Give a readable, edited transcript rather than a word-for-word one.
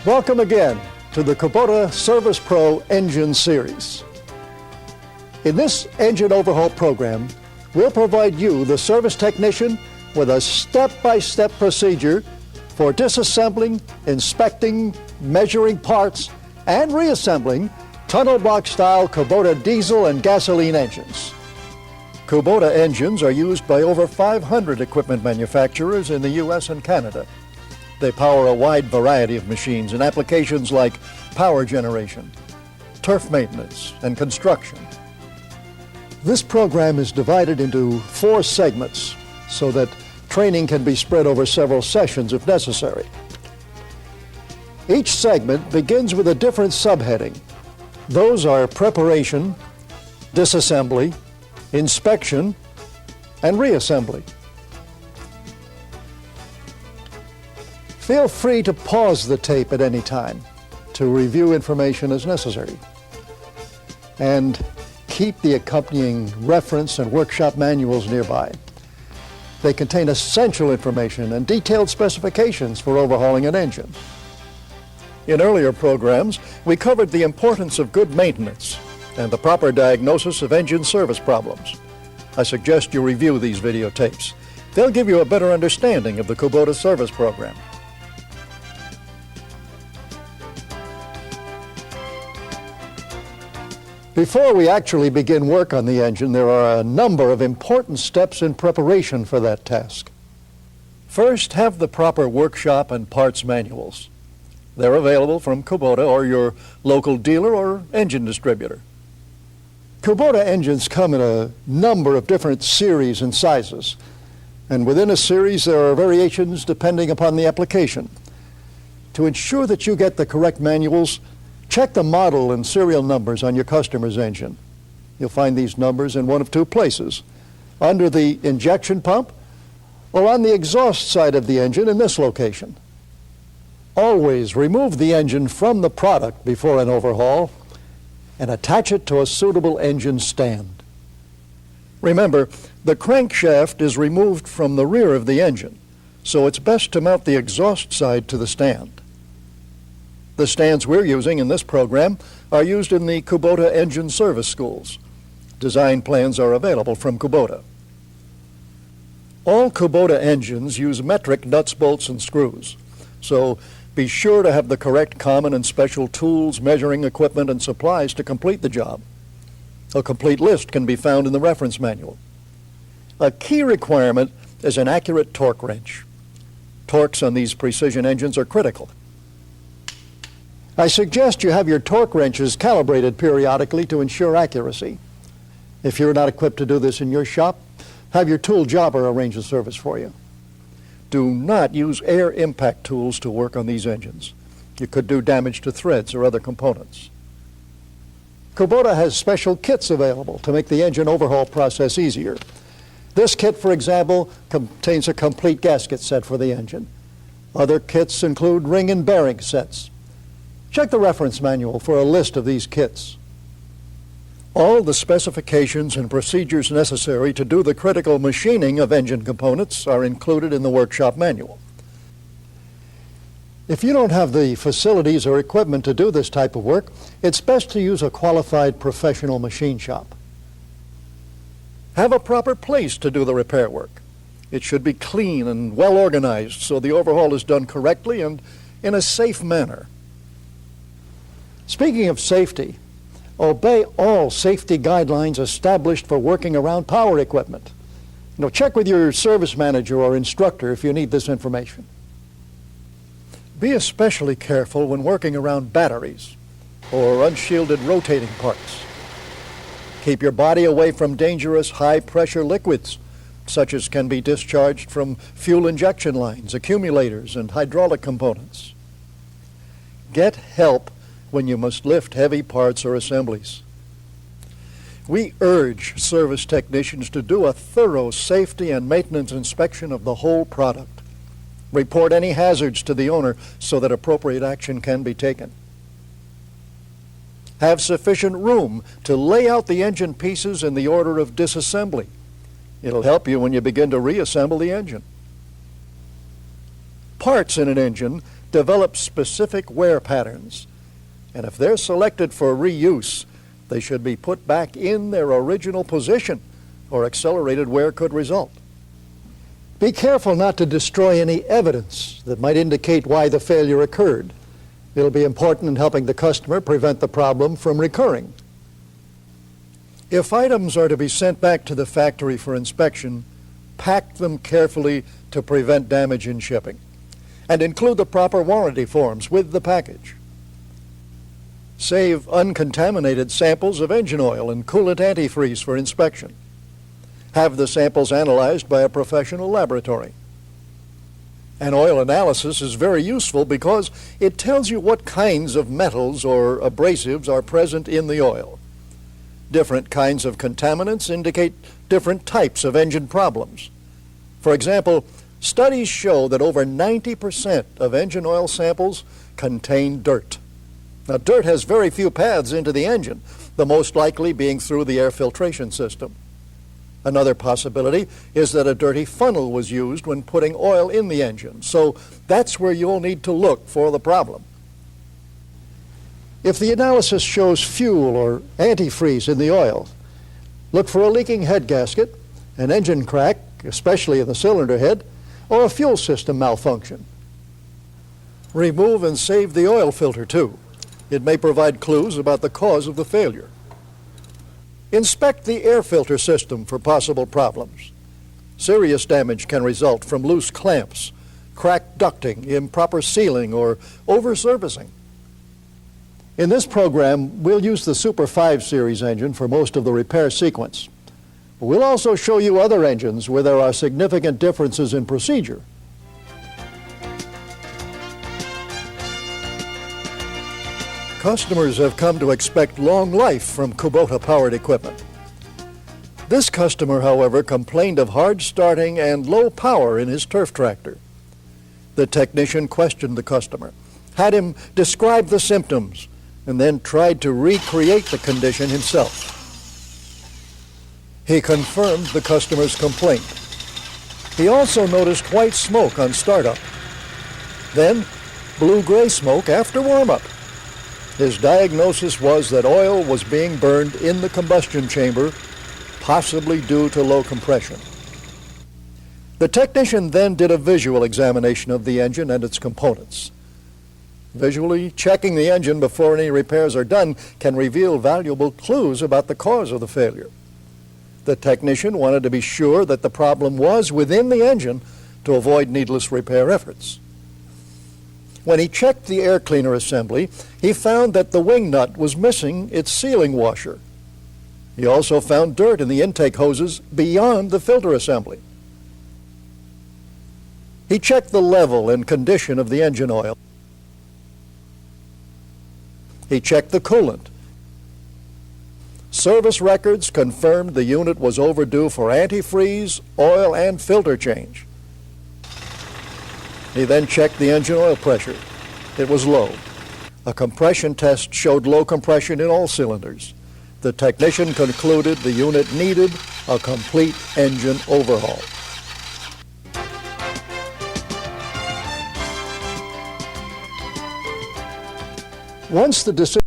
Welcome again to the Kubota Service Pro Engine Series. In this engine overhaul program, we'll provide you, the service technician, with a step-by-step procedure for disassembling, inspecting, measuring parts, and reassembling tunnel block-style Kubota diesel and gasoline engines. Kubota engines are used by over 500 equipment manufacturers in the U.S. and Canada. They power a wide variety of machines in applications like power generation, turf maintenance, and construction. This program is divided into 4 segments so that training can be spread over several sessions if necessary. Each segment begins with a different subheading. Those are preparation, disassembly, inspection, and reassembly. Feel free to pause the tape at any time to review information as necessary. And keep the accompanying reference and workshop manuals nearby. They contain essential information and detailed specifications for overhauling an engine. In earlier programs, we covered the importance of good maintenance and the proper diagnosis of engine service problems. I suggest you review these videotapes. They'll give you a better understanding of the Kubota service program. Before we actually begin work on the engine, there are a number of important steps in preparation for that task. First, have the proper workshop and parts manuals. They're available from Kubota or your local dealer or engine distributor. Kubota engines come in a number of different series and sizes, and within a series there are variations depending upon the application. To ensure that you get the correct manuals, check the model and serial numbers on your customer's engine. You'll find these numbers in one of 2 places: under the injection pump or on the exhaust side of the engine in this location. Always remove the engine from the product before an overhaul and attach it to a suitable engine stand. Remember, the crankshaft is removed from the rear of the engine, so it's best to mount the exhaust side to the stand. The stands we're using in this program are used in the Kubota engine service schools. Design plans are available from Kubota. All Kubota engines use metric nuts, bolts, and screws, so be sure to have the correct common and special tools, measuring equipment, and supplies to complete the job. A complete list can be found in the reference manual. A key requirement is an accurate torque wrench. Torques on these precision engines are critical. I suggest you have your torque wrenches calibrated periodically to ensure accuracy. If you're not equipped to do this in your shop, have your tool jobber arrange a service for you. Do not use air impact tools to work on these engines. You could do damage to threads or other components. Kubota has special kits available to make the engine overhaul process easier. This kit, for example, contains a complete gasket set for the engine. Other kits include ring and bearing sets. Check the reference manual for a list of these kits. All the specifications and procedures necessary to do the critical machining of engine components are included in the workshop manual. If you don't have the facilities or equipment to do this type of work, it's best to use a qualified professional machine shop. Have a proper place to do the repair work. It should be clean and well organized so the overhaul is done correctly and in a safe manner. Speaking of safety, obey all safety guidelines established for working around power equipment. Check with your service manager or instructor if you need this information. Be especially careful when working around batteries or unshielded rotating parts. Keep your body away from dangerous high-pressure liquids, such as can be discharged from fuel injection lines, accumulators, and hydraulic components. Get help when you must lift heavy parts or assemblies. We urge service technicians to do a thorough safety and maintenance inspection of the whole product. Report any hazards to the owner so that appropriate action can be taken. Have sufficient room to lay out the engine pieces in the order of disassembly. It'll help you when you begin to reassemble the engine. Parts in an engine develop specific wear patterns, and if they're selected for reuse, they should be put back in their original position, or accelerated wear could result. Be careful not to destroy any evidence that might indicate why the failure occurred. It'll be important in helping the customer prevent the problem from recurring. If items are to be sent back to the factory for inspection, pack them carefully to prevent damage in shipping, and include the proper warranty forms with the package. Save uncontaminated samples of engine oil and coolant antifreeze for inspection. Have the samples analyzed by a professional laboratory. An oil analysis is very useful because it tells you what kinds of metals or abrasives are present in the oil. Different kinds of contaminants indicate different types of engine problems. For example, studies show that over 90% of engine oil samples contain dirt. Now, dirt has very few paths into the engine, the most likely being through the air filtration system. Another possibility is that a dirty funnel was used when putting oil in the engine, so that's where you'll need to look for the problem. If the analysis shows fuel or antifreeze in the oil, look for a leaking head gasket, an engine crack, especially in the cylinder head, or a fuel system malfunction. Remove and save the oil filter too. It may provide clues about the cause of the failure. Inspect the air filter system for possible problems. Serious damage can result from loose clamps, cracked ducting, improper sealing, or over-servicing. In this program, we'll use the Super 5 Series engine for most of the repair sequence. We'll also show you other engines where there are significant differences in procedure. Customers have come to expect long life from Kubota-powered equipment. This customer, however, complained of hard starting and low power in his turf tractor. The technician questioned the customer, had him describe the symptoms, and then tried to recreate the condition himself. He confirmed the customer's complaint. He also noticed white smoke on startup, then blue-gray smoke after warm-up. His diagnosis was that oil was being burned in the combustion chamber, possibly due to low compression. The technician then did a visual examination of the engine and its components. Visually checking the engine before any repairs are done can reveal valuable clues about the cause of the failure. The technician wanted to be sure that the problem was within the engine to avoid needless repair efforts. When he checked the air cleaner assembly, he found that the wing nut was missing its sealing washer. He also found dirt in the intake hoses beyond the filter assembly. He checked the level and condition of the engine oil. He checked the coolant. Service records confirmed the unit was overdue for antifreeze, oil, and filter change. He then checked the engine oil pressure. It was low. A compression test showed low compression in all cylinders. The technician concluded the unit needed a complete engine overhaul. Once the decision